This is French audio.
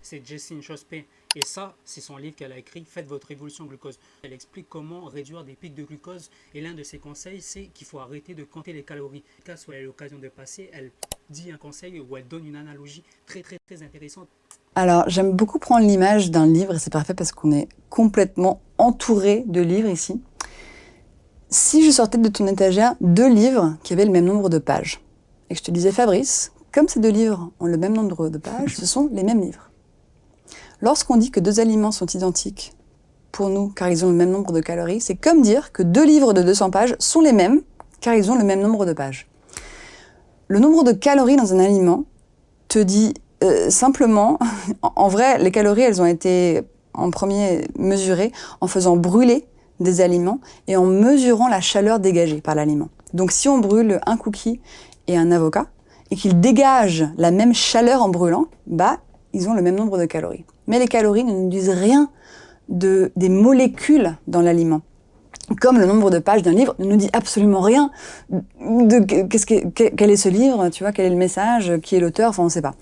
c'est Jessine Chospé. Et ça, c'est son livre qu'elle a écrit, Faites votre révolution glucose. Elle explique comment réduire des pics de glucose. Et l'un de ses conseils, c'est qu'il faut arrêter de compter les calories. En cas où elle a l'occasion de passer, elle dit un conseil où elle donne une analogie très très très intéressante. Alors, j'aime beaucoup prendre l'image d'un livre, et c'est parfait parce qu'on est complètement entouré de livres ici. Si je sortais de ton étagère 2 livres qui avaient le même nombre de pages, et que je te disais, Fabrice, comme ces 2 livres ont le même nombre de pages, ce sont les mêmes livres. Lorsqu'on dit que 2 aliments sont identiques pour nous, car ils ont le même nombre de calories, c'est comme dire que 2 livres de 200 pages sont les mêmes, car ils ont le même nombre de pages. Le nombre de calories dans un aliment te dit simplement, en vrai, les calories, elles ont été en premier mesurées en faisant brûler des aliments et en mesurant la chaleur dégagée par l'aliment. Donc si on brûle un cookie et un avocat, et qu'ils dégagent la même chaleur en brûlant, bah, ils ont le même nombre de calories. Mais les calories ne nous disent rien des molécules dans l'aliment. Comme le nombre de pages d'un livre ne nous dit absolument rien de quel est ce livre, tu vois, quel est le message, qui est l'auteur, enfin on ne sait pas.